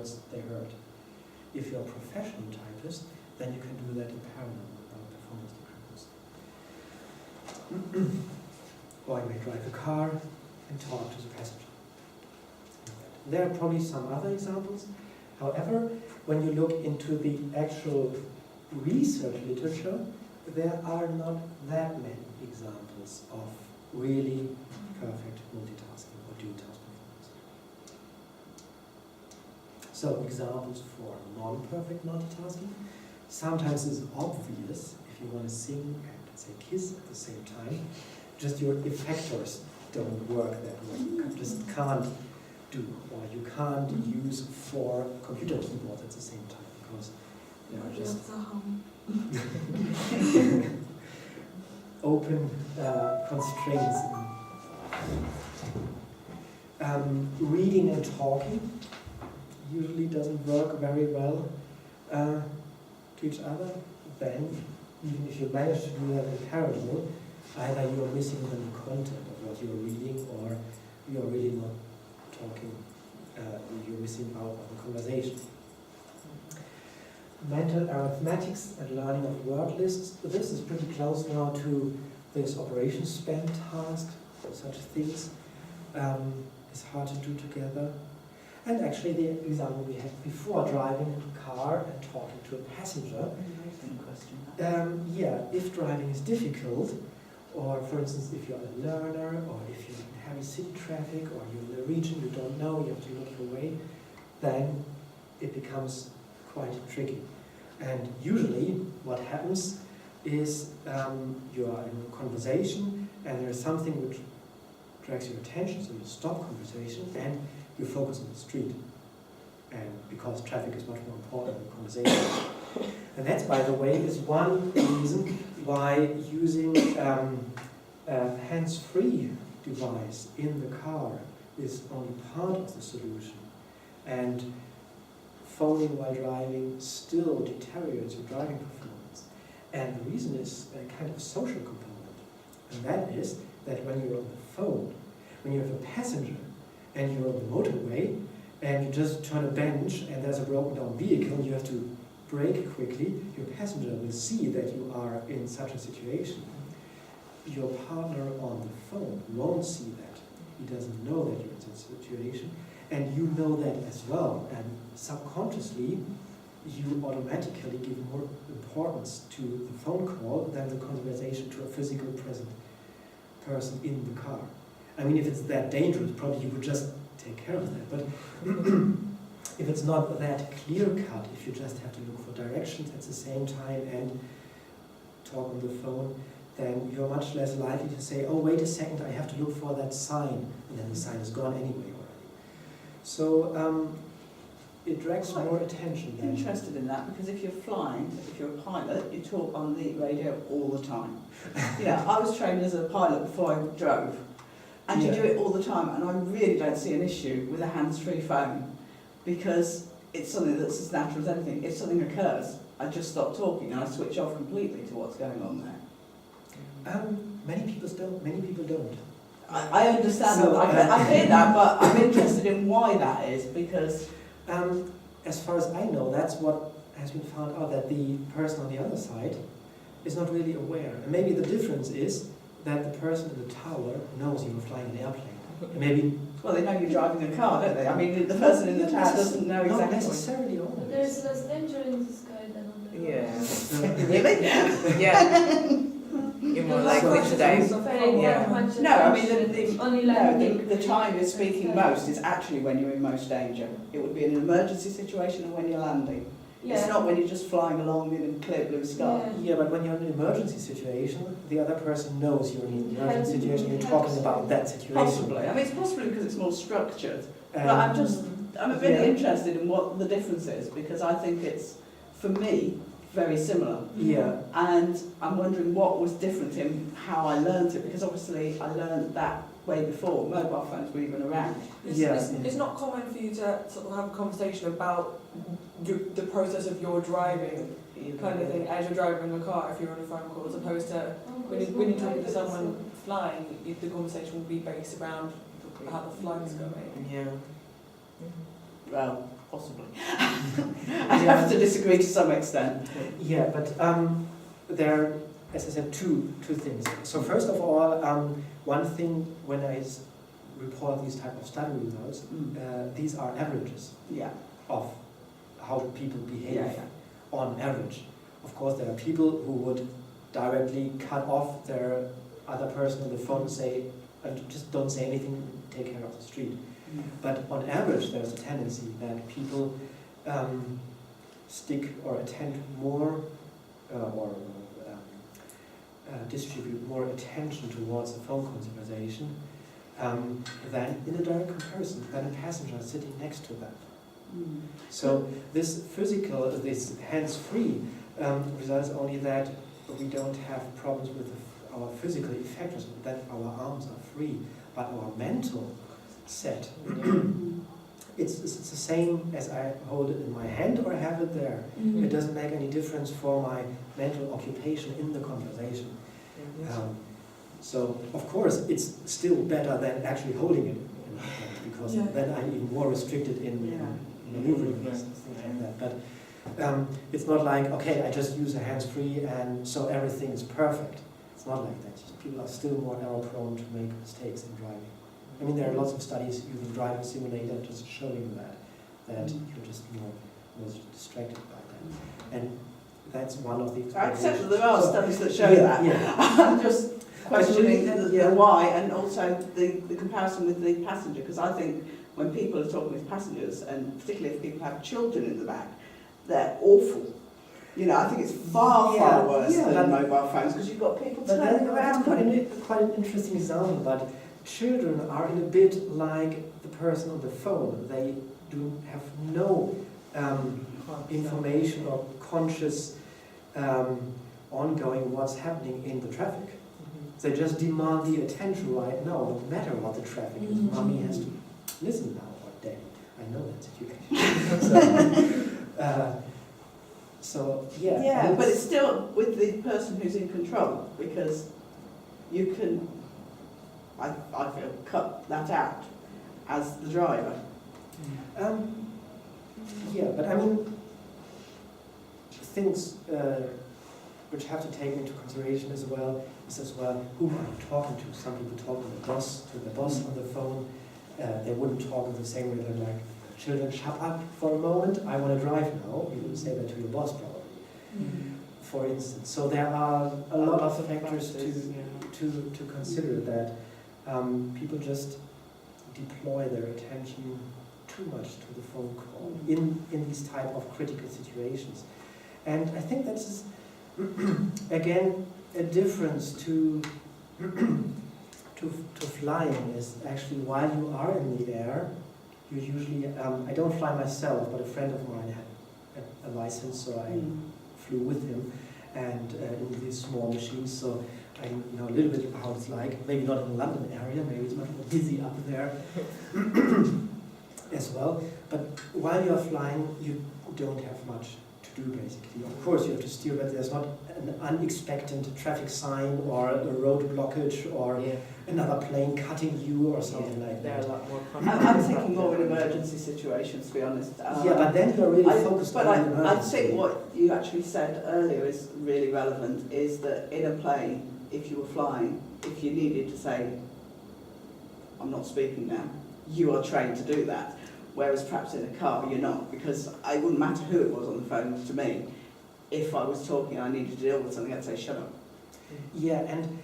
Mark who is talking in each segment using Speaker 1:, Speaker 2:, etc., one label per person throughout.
Speaker 1: words they heard. If you're a professional typist, then you can do that in parallel without performance discrepancy. Or you may drive a car and talk to the passenger. There are probably some other examples. However, when you look into the actual research literature, there are not that many examples of really perfect multitasking or dual task performance. So examples for non-perfect multitasking. Sometimes it's obvious if you want to sing and say kiss at the same time, just your effectors don't work that way. You just can't do, or you can't use 4 computer keyboards at the same time because they are just open constraints. Reading and talking usually doesn't work very well to each other. Then, even if you manage to do that in parallel, either you are missing the content of what you are reading, or you are really not talking, you're missing out on the conversation. Mental arithmetics and learning of word lists. This is pretty close now to this operation span task. Such things is hard to do together. And actually the example we had before, driving a car and talking to a passenger. Yeah, if driving is difficult, or for instance if you're a learner, or if you're in heavy city traffic, or you're in a region you don't know, you have to look your way, then it becomes quite tricky. And usually what happens is you are in a conversation and there's something which drags your attention, so you stop conversation and you focus on the street. And because traffic is much more important than conversation. And that's, by the way, is one reason why using a hands-free device in the car is only part of the solution. And phoning while driving still deteriorates your driving performance. And the reason is a kind of social component. And that is that when you're on the phone, when you have a passenger and you're on the motorway and you just turn a bench and there's a broken down vehicle and you have to brake quickly, your passenger will see that you are in such a situation. Your partner on the phone won't see that. He doesn't know that you're in such a situation. And you know that as well. And subconsciously, you automatically give more importance to the phone call than the conversation to a physical present person in the car. I mean, if it's that dangerous, probably you would just take care of that. But if it's not that clear-cut, if you just have to look for directions at the same time and talk on the phone, then you're much less likely to say, oh, wait a second, I have to look for that sign, and then the sign is gone anyway already. So it drags more attention.
Speaker 2: I'm interested in that, because if you're flying, if you're a pilot, you talk on the radio all the time. Yeah, I was trained as a pilot before I drove, and you do it all the time, and I really don't see an issue with a hands-free phone, because it's something that's as natural as anything. If something occurs, I just stop talking and I switch off completely to what's going on there.
Speaker 1: Many people don't.
Speaker 2: I understand that, I hear that, but I'm interested in why that is, because
Speaker 1: as far as I know, that's what has been found out, that the person on the other side is not really aware. And maybe the difference is that the person in the tower knows you're flying an airplane. Maybe.
Speaker 2: Well, they know you're driving a car, don't they? I mean, the person in the tower doesn't know exactly.
Speaker 1: Not necessarily always.
Speaker 3: But there's less danger in the sky than on the
Speaker 2: road. Yeah. Really? Yeah. You're more likely to die.
Speaker 3: Yeah.
Speaker 2: No, I mean, the time you're speaking most is actually when you're in most danger. It would be an emergency situation or when you're landing. Yeah. It's not when you're just flying along in a clear blue sky.
Speaker 1: Yeah, but when you're in an emergency situation, the other person knows you're in an emergency situation, you're talking about that situation.
Speaker 2: Possibly. I mean, it's possibly because it's more structured. But I'm really interested in what the difference is, because I think it's, for me, very similar.
Speaker 1: Yeah.
Speaker 2: And I'm wondering what was different in how I learned it, because obviously I learned that way before mobile phones were even around.
Speaker 4: It's not common for you to sort of have a conversation about the process of your driving kind of thing as you're driving a car if you're on a phone call, as opposed to when you're talking to someone flying, the conversation will be based around how the flight's going.
Speaker 2: Yeah. Well, possibly. I have to disagree to some extent.
Speaker 1: Yeah, but there are, as I said, two things. So first of all, one thing when I report these type of study results, these are averages
Speaker 2: Yeah.
Speaker 1: of how people behave
Speaker 2: Yeah.
Speaker 1: on average. Of course, there are people who would directly cut off their other person on the phone and say, and just don't say anything, take care of the street. But on average, there's a tendency that people stick or attend more or distribute more attention towards a phone conversation than in a direct comparison, than a passenger sitting next to them. So this physical, this hands-free results only that we don't have problems with our physical effectors, that our arms are free, but our mental set, it's the same as I hold it in my hand or have it there. It doesn't make any difference for my mental occupation in the conversation. So, of course, it's still better than actually holding it in my hand, because then I'm even more restricted in maneuvering and things like that. But it's not like, okay, I just use a hands-free and so everything is perfect. It's not like that. People are still more error-prone to make mistakes in driving. I mean, there are lots of studies using driving simulator just showing that you're just more distracted by that. And that's one of the
Speaker 2: I accept that there are studies that show that.
Speaker 1: Yeah.
Speaker 2: I'm just questioning the why, and also the comparison with the passenger, because I think when people are talking with passengers, and particularly if people have children in the back, they're awful. You know, I think it's far worse than mobile phones, because you've got people turning around.
Speaker 1: That's quite an interesting example, but children are in a bit like the person on the phone. They do have no information or conscious ongoing what's happening in the traffic. They just demand the attention right now, no matter what the traffic is. Mommy has to listen now, or daddy. I know that situation. So
Speaker 2: yeah, but it's still with the person who's in control, because you can, I feel, cut that out as the driver.
Speaker 1: Yeah, but I mean, things which have to take into consideration as well whom are you talking to. Some people talk to the boss on the phone. They wouldn't talk in the same way. They're like, children, shut up for a moment, I want to drive now. You wouldn't say that to your boss probably, for instance. So there are a lot of factors to consider, that people just deploy their attention too much to the phone call in these type of critical situations. And I think that's again a difference to flying, is actually while you are in the air, you usually, I don't fly myself, but a friend of mine had a license, so I flew with him, and in these small machines, so I know a little bit how it's like. Maybe not in the London area, maybe it's much more busy up there as well. But while you're flying, you don't have much to do, basically. Of course, you have to steer, but there's not an unexpected traffic sign or a road blockage or another plane cutting you or something like that.
Speaker 4: A lot more
Speaker 2: I'm thinking more in emergency situations, to be honest.
Speaker 1: Yeah, but then you're really focused on the emergency.
Speaker 2: But I think what you actually said earlier is really relevant, is that in a plane, if you were flying, if you needed to say, I'm not speaking now, you are trained to do that. Whereas perhaps in a car, you're not, because it wouldn't matter who it was on the phone to me. If I was talking and I needed to deal with something, I'd say, shut up.
Speaker 1: Yeah, and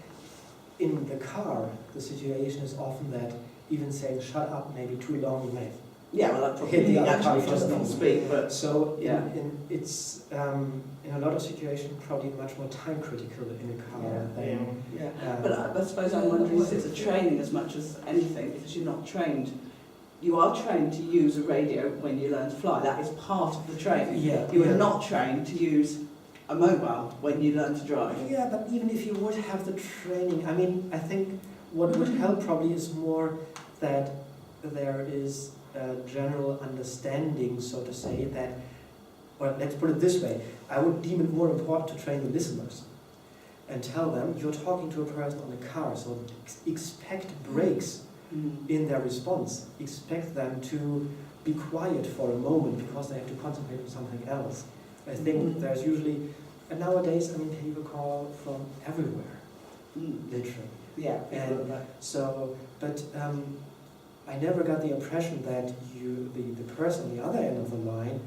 Speaker 1: in the car, the situation is often that even saying shut up may be too long, you may
Speaker 2: Yeah, well, I'd
Speaker 1: hit
Speaker 2: probably
Speaker 1: the other car
Speaker 2: actually just not speak, but
Speaker 1: so
Speaker 2: yeah.
Speaker 1: It's in a lot of situations probably much more time critical in a car than
Speaker 2: But I suppose I'm wondering if it's a training as much as anything, because you're not trained. You are trained to use a radio when you learn to fly. That is part of the training.
Speaker 1: Yeah,
Speaker 2: you are not trained to use a mobile when you learn to drive.
Speaker 1: Yeah, but even if you would have the training, I mean, I think what would help probably is more that there is a general understanding, so to say, that, well, let's put it this way, I would deem it more important to train the listeners and tell them, you're talking to a person on a car, so expect brakes in their response, expect them to be quiet for a moment because they have to concentrate on something else. I think there's usually, and nowadays, I mean, people call from everywhere, literally.
Speaker 2: Yeah.
Speaker 1: And so, but I never got the impression that the person on the other end of the line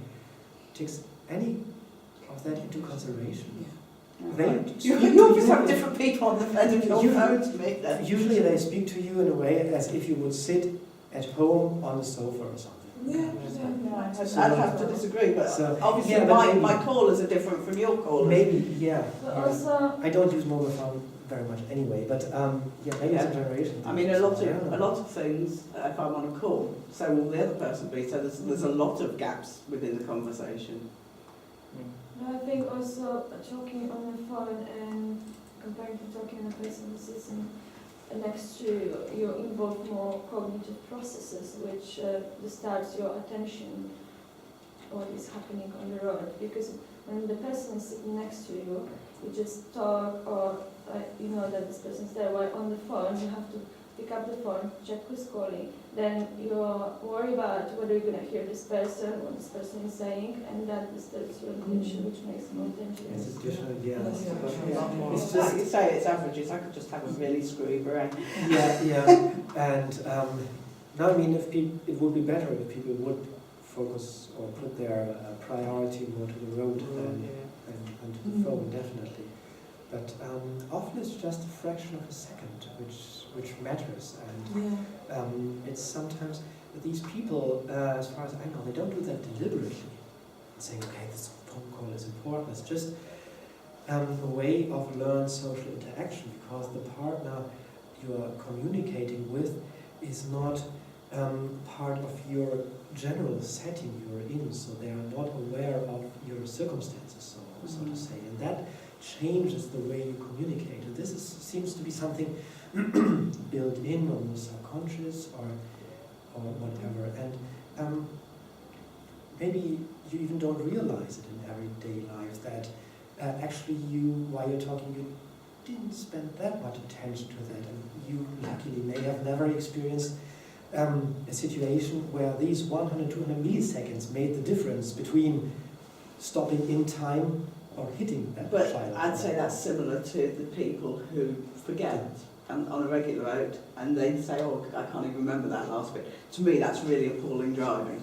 Speaker 1: takes any of that into consideration.
Speaker 2: You always have different people on the end of your phone to me then.
Speaker 1: Usually they speak to you in a way as if you would sit at home on the sofa or something.
Speaker 4: Yeah.
Speaker 2: I'd have to disagree, but obviously
Speaker 1: yeah, but
Speaker 2: my callers are different from your callers.
Speaker 1: Maybe, yeah.
Speaker 3: But
Speaker 1: yeah.
Speaker 3: also,
Speaker 1: I don't use mobile phone very much anyway, but yeah, maybe it's a generation
Speaker 2: I
Speaker 1: thing.
Speaker 2: mean, a lot
Speaker 1: Yeah.
Speaker 2: of things, if I'm on a call, so will the other person be, so there's a lot of gaps within the conversation.
Speaker 3: I think also talking on the phone and comparing to talking on a person who sits next to you, you involve more cognitive processes which disturbs your attention what is happening on the road. Because when the person is sitting next to you, you just talk or you know that this person is there. While on the phone, you have to pick up the phone, check who's calling, then you're worried about whether you're going to hear this person, what this person is saying, and that disturbs your attention, which makes it more dangerous.
Speaker 1: It's additional, yeah.
Speaker 2: It's just, like you say, it's averages. I could just have a really screwy brain.
Speaker 1: Yeah, yeah. And no, I mean, it would be better if people would focus or put their priority more to the road than to the phone, definitely. But often it's just a fraction of a second which matters, and it's sometimes these people, as far as I know, they don't do that deliberately, saying, okay, this phone call is important. It's just a way of learned social interaction, because the partner you are communicating with is not part of your general setting you are in, so they are not aware of your circumstances, so to say, and that changes the way you communicate. And this seems to be something built in on the subconscious or whatever. And maybe you even don't realize it in everyday life that actually while you're talking, you didn't spend that much attention to that. And you luckily may have never experienced a situation where these 100, 200 milliseconds made the difference between stopping in time or hitting that
Speaker 2: But
Speaker 1: child.
Speaker 2: I'd say that's similar to the people who forget on a regular road and they say, oh, I can't even remember that last bit. To me, that's really appalling driving.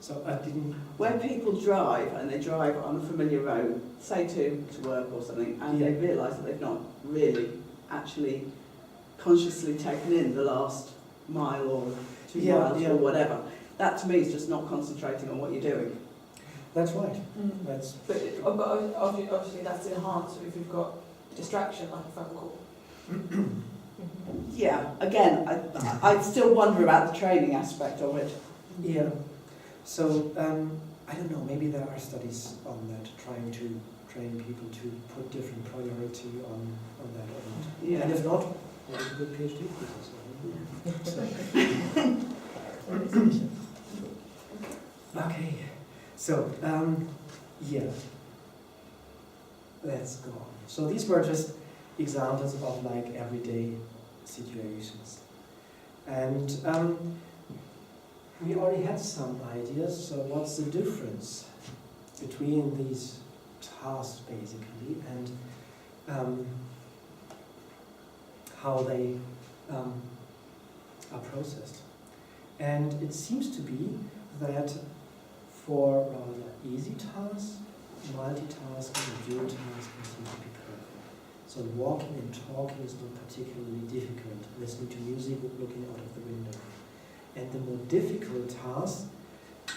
Speaker 1: So I didn't...
Speaker 2: Where people drive and they drive on a familiar road, say to work or something, and they realise that they've not really actually consciously taken in the last mile or 2 miles or whatever. That to me is just not concentrating on what you're doing.
Speaker 1: That's right. That's...
Speaker 4: But obviously that's enhanced if you've got distraction like a phone call.
Speaker 2: Yeah, again, I still wonder about the training aspect of it.
Speaker 1: Yeah. So, I don't know, maybe there are studies on that, trying to train people to put different priority on that or not.
Speaker 2: Yeah.
Speaker 1: And if not, well, it's a good PhD thesis. Okay. So, yeah, let's go on. So these were just examples of like everyday situations. And we already had some ideas, so what's the difference between these tasks basically and how they are processed. And it seems to be that for rather easy tasks, multitasking and dual tasking seem to be perfect. So walking and talking is not particularly difficult. Listening to music, looking out of the window. And the more difficult tasks,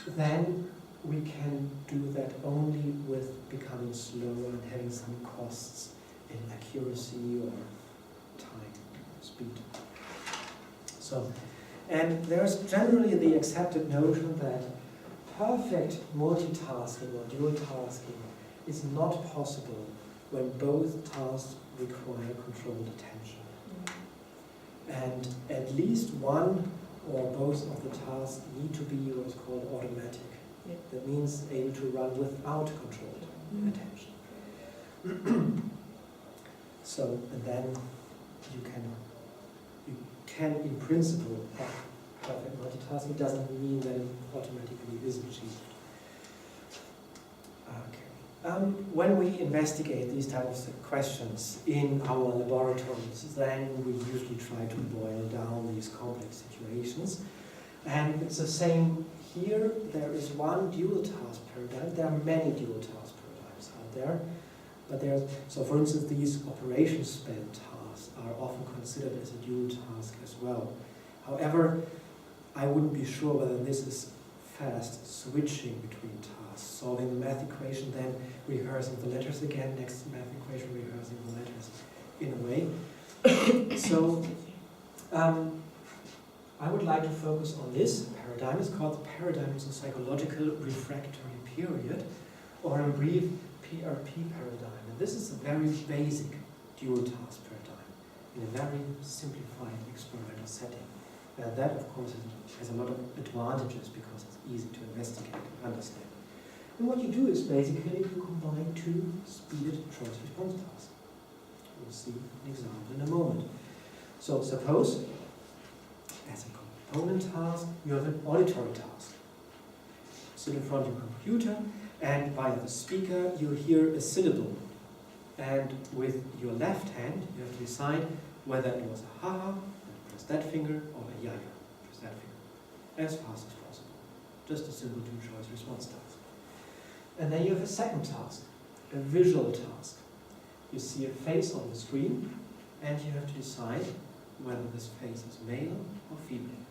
Speaker 1: then we can do that only with becoming slower and having some costs in accuracy or time, speed. So, and there's generally the accepted notion that perfect multitasking or dual tasking is not possible when both tasks require controlled attention. And at least one or both of the tasks need to be what's called automatic. That means able to run without controlled attention. So, and then you can, in principle, have perfect multitasking. It doesn't mean that it automatically is achieved. Okay. When we investigate these types of questions in our laboratories, then we usually try to boil down these complex situations. And it's the same here. There is one dual task paradigm. There are many dual task paradigms out there. But so for instance, these operation span tasks are often considered as a dual task as well. However, I wouldn't be sure whether this is fast switching between tasks, solving the math equation, then rehearsing the letters again, next math equation, rehearsing the letters in a way. So I would like to focus on this paradigm. It's called the paradigm of the psychological refractory period, or in brief, PRP paradigm. And this is a very basic dual task paradigm in a very simplified experimental setting. And that, of course, has a lot of advantages because it's easy to investigate and understand. And what you do is basically you combine two speeded choice response tasks. We'll see an example in a moment. So suppose, as a component task, you have an auditory task. Sit in front of your computer, and via the speaker you hear a syllable. And with your left hand, you have to decide whether it was a ha-ha, press that finger, or a ya-ya, press that finger, as fast as possible. Just a simple two-choice response task. And then you have a second task, a visual task. You see a face on the screen, and you have to decide whether this face is male or female.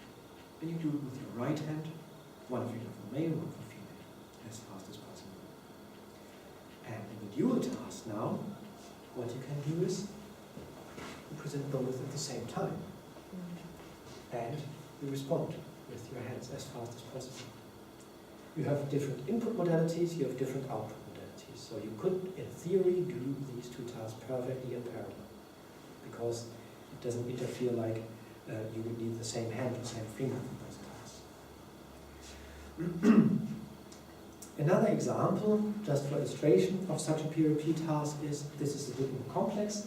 Speaker 1: And you do it with your right hand, one finger for male, one for female, as fast as possible. And in the dual task now, what you can do is you present both at the same time. And you respond with your hands as fast as possible. You have different input modalities, you have different output modalities. So you could, in theory, do these two tasks perfectly in parallel, because it doesn't interfere like you would need the same hand or same finger for those tasks. Another example, just for illustration, of such a PRP task is, this is a bit more complex,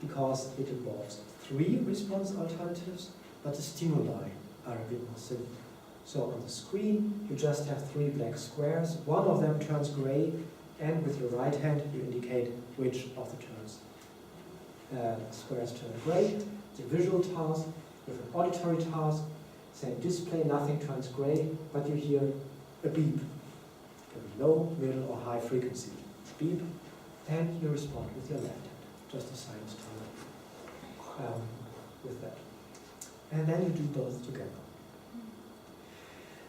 Speaker 1: because it involves three response alternatives, but the stimuli are a bit more simple. So on the screen, you just have three black squares. One of them turns gray, and with your right hand, you indicate which of the squares turn gray. It's a visual task. With an auditory task, same display, nothing turns gray, but you hear a beep. It can be low, middle, or high frequency. Beep, and you respond with your left hand. Just a science term with that. And then you do both together.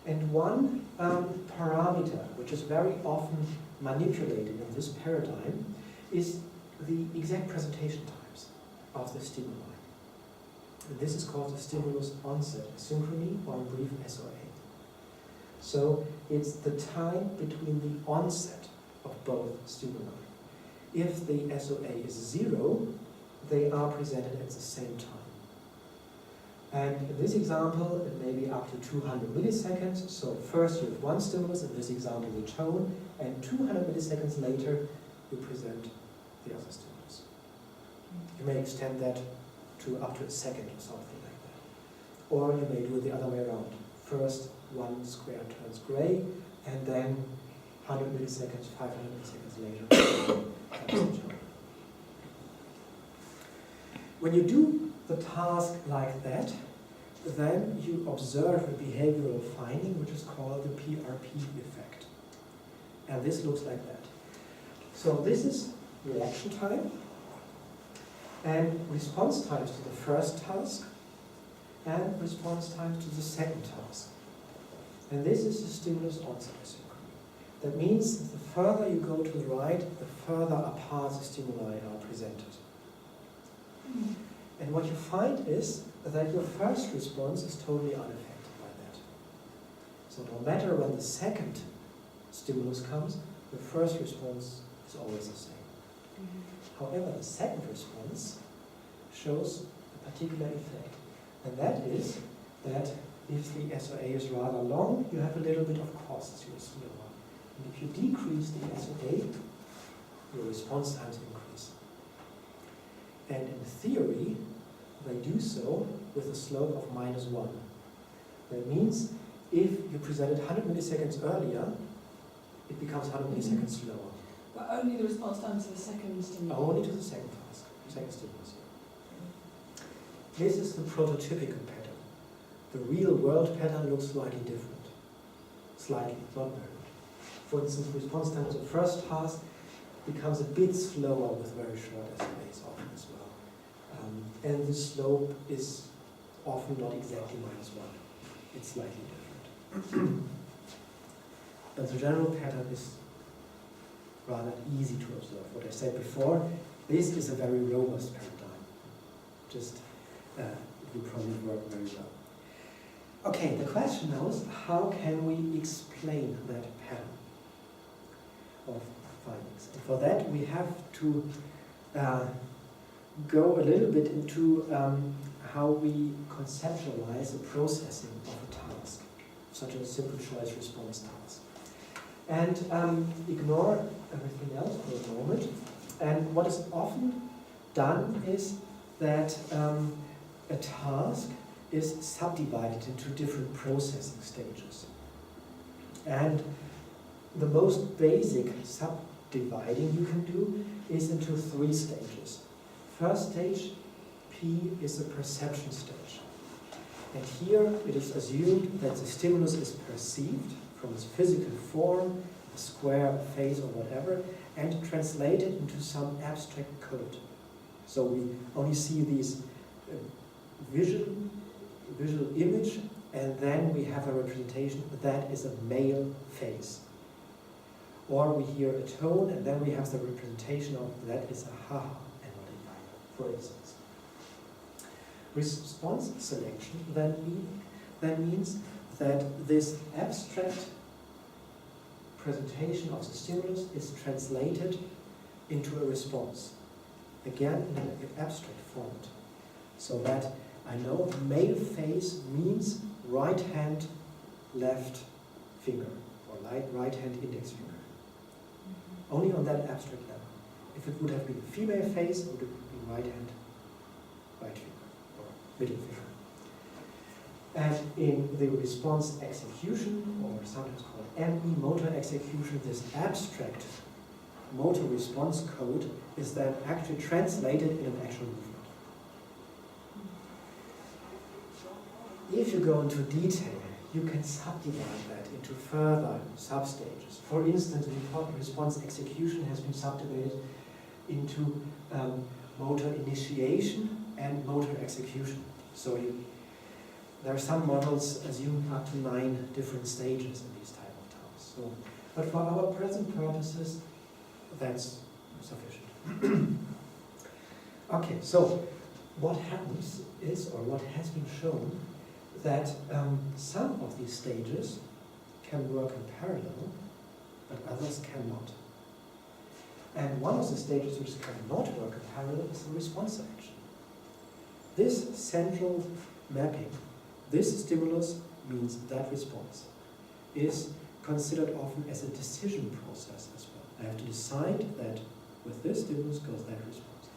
Speaker 1: And one parameter which is very often manipulated in this paradigm is the exact presentation times of the stimuli. And this is called the stimulus onset asynchrony, or in brief SOA. So it's the time between the onset of both stimuli. If the SOA is 0, they are presented at the same time. And in this example, it may be up to 200 milliseconds. So first you have one stimulus, in this example the tone, and 200 milliseconds later you present the other stimulus. You may extend that to up to a second or something like that. Or you may do it the other way around. First one square turns gray, and then 100 milliseconds, 500 milliseconds later comes the tone. When you do the task like that, then you observe a behavioral finding which is called the PRP effect. And this looks like that. So this is reaction time and response times to the first task and response times to the second task. And this is the stimulus onset asynchrony. That means the further you go to the right, the further apart the stimuli are presented. And what you find is that your first response is totally unaffected by that. So no matter when the second stimulus comes, the first response is always the same. However, the second response shows a particular effect. And that is that if the SOA is rather long, you have a little bit of costs, you'll see over. And if you decrease the SOA, your response times increase. And in theory, they do so with a slope of -1. That means if you present it 100 milliseconds earlier, it becomes 100 milliseconds slower.
Speaker 4: But only the response time to the second stimulus.
Speaker 1: Only to the second task, second stimulus. This is the prototypical pattern. The real world pattern looks slightly different. Slightly, not very. For instance, response time to the first task becomes a bit slower with very short SLAs often as well. And the slope is often not exactly -1. It's slightly different. But the general pattern is rather easy to observe. What I said before, this is a very robust paradigm. Just, it will probably work very well. Okay, the question now is, how can we explain that pattern of findings? And for that, we have to go a little bit into how we conceptualize the processing of a task, such as a simple choice response task. And ignore everything else for a moment. And what is often done is that a task is subdivided into different processing stages. And the most basic subdividing you can do is into 3 stages. First stage, P, is the perception stage. And here it is assumed that the stimulus is perceived from its physical form, a square, a face, or whatever, and translated into some abstract code. So we only see these visual image, and then we have a representation that is a male face. Or we hear a tone, and then we have the representation of that is a ha-ha and not a yaya, for instance. Response selection then means that this abstract presentation of the stimulus is translated into a response, again in an abstract format, so that I know male face means right hand, left finger, or right hand, index finger. Only on that abstract level. If it would have been a female face, it would have been right hand, right finger, or middle finger. And in the response execution, or sometimes called ME, motor execution, this abstract motor response code is then actually translated in an actual movement. If you go into detail, you can subdivide that into further substages. For instance, response execution has been subdivided into motor initiation and motor execution. So there are some models assuming up to 9 different stages in these type of tasks. So, but for our present purposes, that's sufficient. Okay, so what happens is, or what has been shown, that some of these stages can work in parallel, but others cannot. And one of the stages which cannot work in parallel is the response selection. This central mapping, this stimulus means that response, is considered often as a decision process as well. I have to decide that with this stimulus goes that response.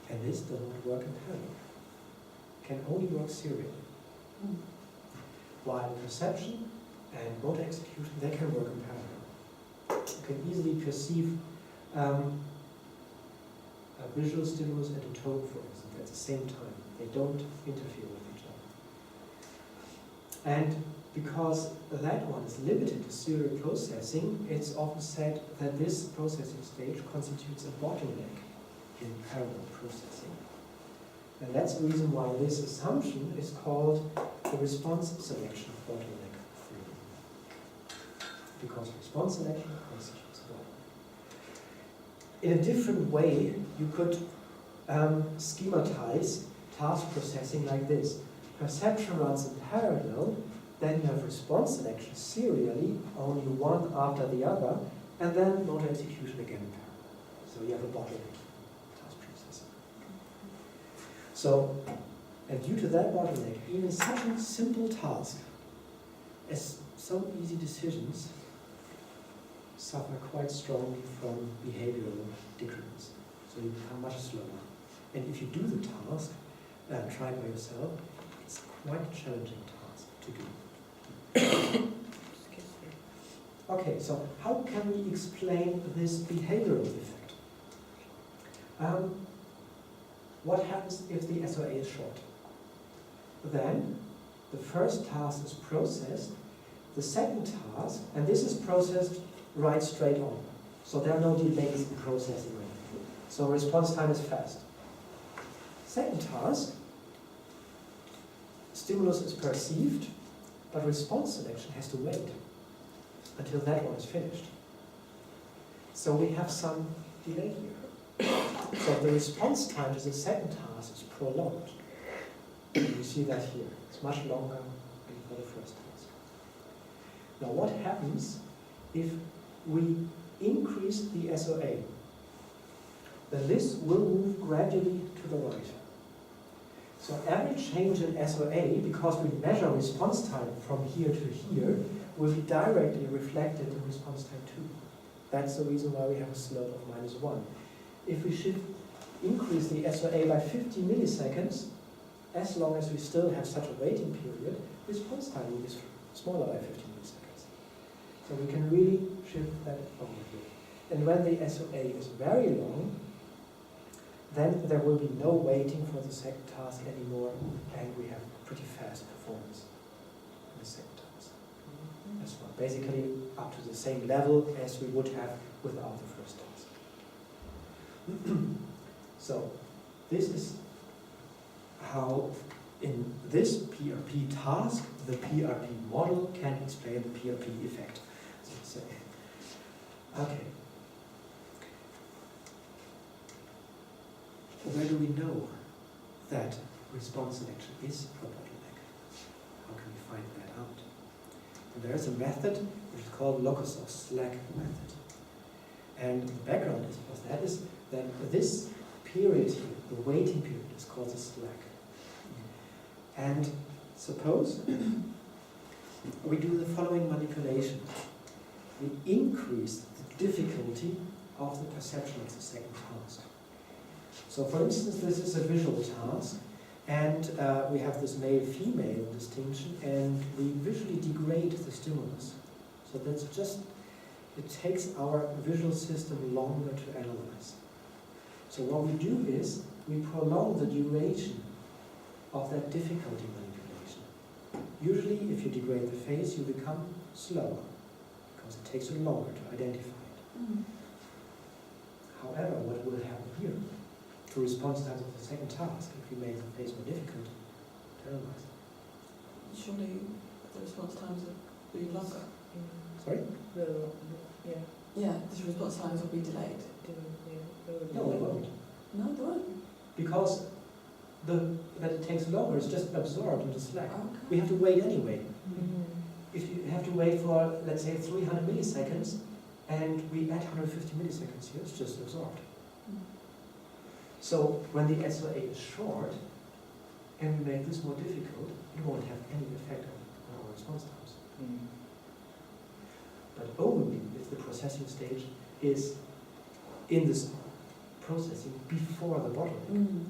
Speaker 1: And this does not work in parallel. It can only work serially. While perception and motor execution, they can work in parallel. You can easily perceive a visual stimulus and a tone, for instance, at the same time. They don't interfere with each other. And because that one is limited to serial processing, it's often said that this processing stage constitutes a bottleneck in parallel processing. And that's the reason why this assumption is called the response selection bottleneck theory. Because response selection constitutes a bottleneck. In a different way, you could schematize task processing like this. Perception runs in parallel, then you have response selection serially, only one after the other, and then motor execution again in parallel. So you have a bottleneck task processing. So, and due to that bottleneck, even such a simple task as some easy decisions suffer quite strongly from behavioral decrements. So you become much slower. And if you do the task, try it by yourself, it's quite a challenging task to do. Okay, so how can we explain this behavioral effect? What happens if the SOA is short? Then the first task is processed, the second task, and this is processed right straight on. So there are no delays in processing or anything. So response time is fast. Second task, stimulus is perceived, but response selection has to wait until that one is finished. So we have some delay here. So the response time to the second task is prolonged. You see that here. It's much longer than for the first task. Now what happens if we increase the SOA? Then this will move gradually to the right. So every change in SOA, because we measure response time from here to here, will be directly reflected in response time 2. That's the reason why we have a slope of -1. If we should increase the SOA by 50 milliseconds, as long as we still have such a waiting period, response time will be smaller by 50 milliseconds. So we can really shift that over here. And when the SOA is very long, then there will be no waiting for the second task anymore, and we have pretty fast performance in the second task. As well, basically up to the same level as we would have without the first task. So this is how in this PRP task the PRP model can explain the PRP effect. So, okay. Where do we know that response selection is a bottleneck? How can we find that out? And there is a method which is called locus of slack method. And the background is for that is that this period here, the waiting period, is called the slack. And suppose we do the following manipulation. We increase the difficulty of the perception of the second task. So for instance, this is a visual task, and we have this male-female distinction, and we visually degrade the stimulus. So that's just, it takes our visual system longer to analyze. So what we do is, we prolong the duration of that difficulty manipulation. Usually, if you degrade the face, you become slower, because it takes you longer to identify it. However, what will happen here? To response times of the second task, if we make the face more difficult to analyze.
Speaker 4: Surely the response times will be longer.
Speaker 1: Sorry?
Speaker 4: Yeah, the response times will be delayed.
Speaker 1: No, they won't.
Speaker 4: No, they won't.
Speaker 1: Because that it takes longer is just absorbed into slack.
Speaker 4: Okay.
Speaker 1: We have to wait anyway. If you have to wait for, let's say, 300 milliseconds, and we add 150 milliseconds here, it's just absorbed. So when the SOA is short, and we make this more difficult, it won't have any effect on our response times. But only if the processing stage is in this processing before the bottleneck.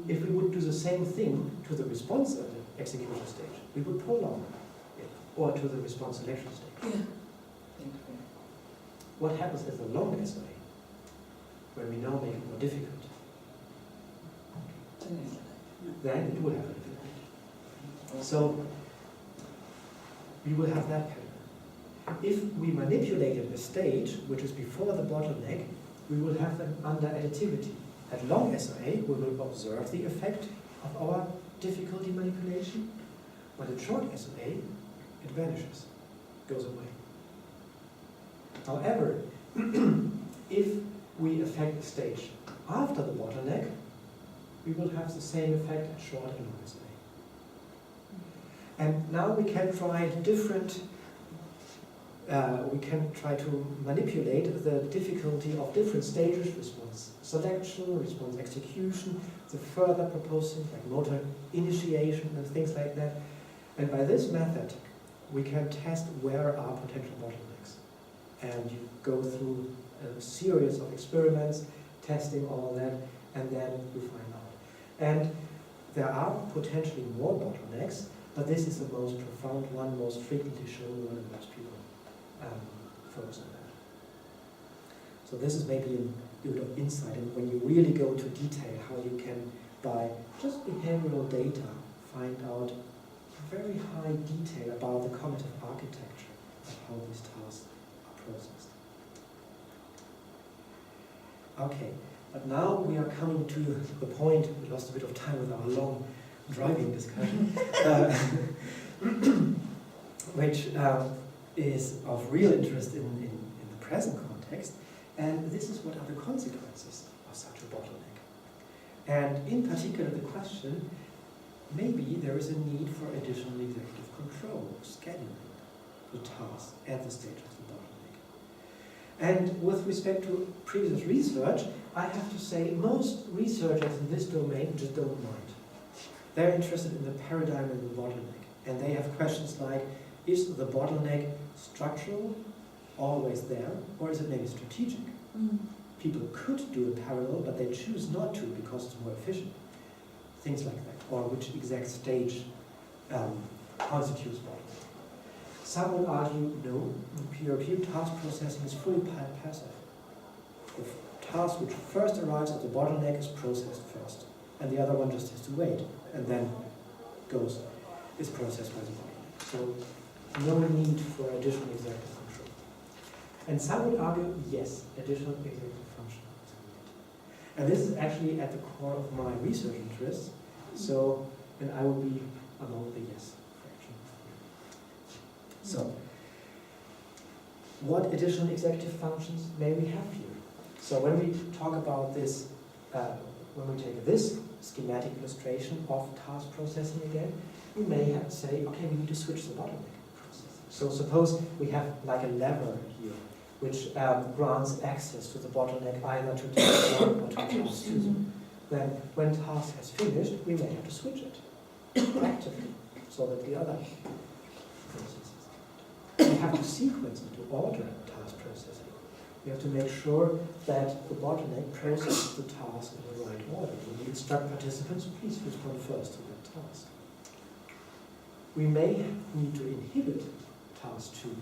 Speaker 1: If we would do the same thing to the response at the execution stage, we would prolong it, or to the response selection stage.
Speaker 4: Yeah.
Speaker 1: What happens at the long SOA, when we now make it more difficult? Then it will have an effect. So we will have that pattern. If we manipulated a stage which is before the bottleneck, we will have an under additivity. At long SOA, we will observe the effect of our difficulty manipulation, but at short SOA, it vanishes, goes away. However, if we affect the stage after the bottleneck, we will have the same effect at short and long SOA. And now we can try different, we can try to manipulate the difficulty of different stages, response selection, response execution, the further proposed things like motor initiation and things like that. And by this method, we can test where are potential bottlenecks. And you go through a series of experiments, testing all that, and then you find out. And there are potentially more bottlenecks, but this is the most profound one, most frequently shown one, and most people focus on that. So this is maybe a bit of insight, and when you really go to detail how you can, by just behavioral data, find out very high detail about the cognitive architecture of how these tasks are processed. Okay, but now we are coming to the point, we lost a bit of time with our long driving discussion, which is of real interest in the present context, and this is what are the consequences of such a bottleneck. And in particular the question, maybe there is a need for additional executive control, scheduling the tasks at the stage of the bottleneck. And with respect to previous research, I have to say most researchers in this domain just don't mind. They're interested in the paradigm and the bottleneck. And they have questions like, is the bottleneck structural, always there, or is it maybe strategic? People could do it parallel, but they choose not to because it's more efficient. Things like that. Or which exact stage constitutes bottleneck. Some would argue, no, peer-to-peer task processing is fully passive. The task which first arrives at the bottleneck is processed first, and the other one just has to wait, and then is processed by the bottleneck. So no need for additional executive control. And some would argue, yes, additional executive function is needed. And this is actually at the core of my research interests, so, and I will be among the yes fraction. So, what additional executive functions may we have here? So when we talk about this, when we take this schematic illustration of task processing again, we may have to say, okay, we need to switch the bottleneck process. So suppose we have like a lever here, which grants access to the bottleneck either to task 1 or to task 2. Then when task has finished, we may have to switch it actively, so that the other processes. We have to sequence it to order task processing. We have to make sure that the bottleneck processes the task in the right order. We instruct participants, please respond first to that task. We may need to inhibit task 2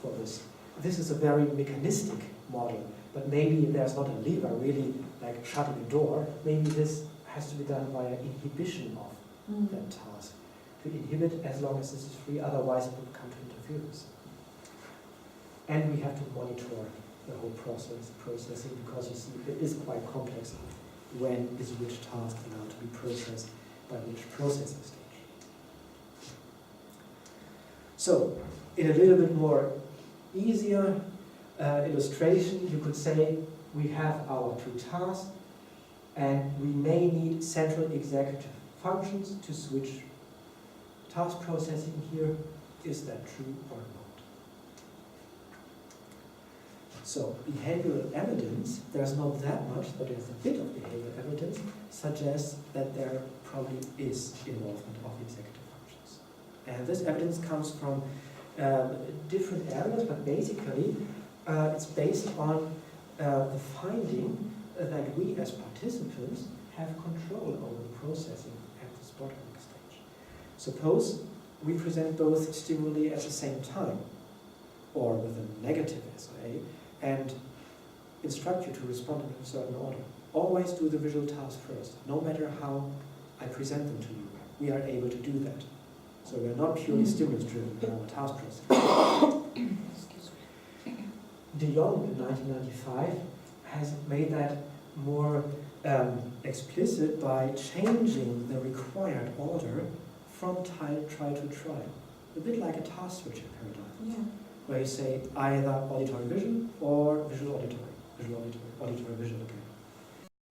Speaker 1: for this. This is a very mechanistic model, but maybe there's not a lever really like shutting a door. Maybe this has to be done via inhibition of that task. To inhibit as long as this is free, otherwise it would come to interference. And we have to monitor the whole processing, because you see it is quite complex when is which task allowed to be processed by which processing stage. So, in a little bit more easier illustration, you could say we have our 2 tasks and we may need central executive functions to switch task processing here. Is that true or not? So, behavioral evidence, there's not that much, but there's a bit of behavioral evidence, suggests that there probably is involvement of executive functions. And this evidence comes from different areas, but basically it's based on the finding that we as participants have control over the processing at this bottleneck stage. Suppose we present both stimuli at the same time, or with a negative SOA, and instruct you to respond in a certain order. Always do the visual task first, no matter how I present them to you. We are able to do that. So we are not purely stimulus-driven in our task process. De Jong in 1995 has made that more explicit by changing the required order from try to trial. A bit like a task switching paradigm, where you say either auditory visual or visual auditory, visual auditory, auditory visual again.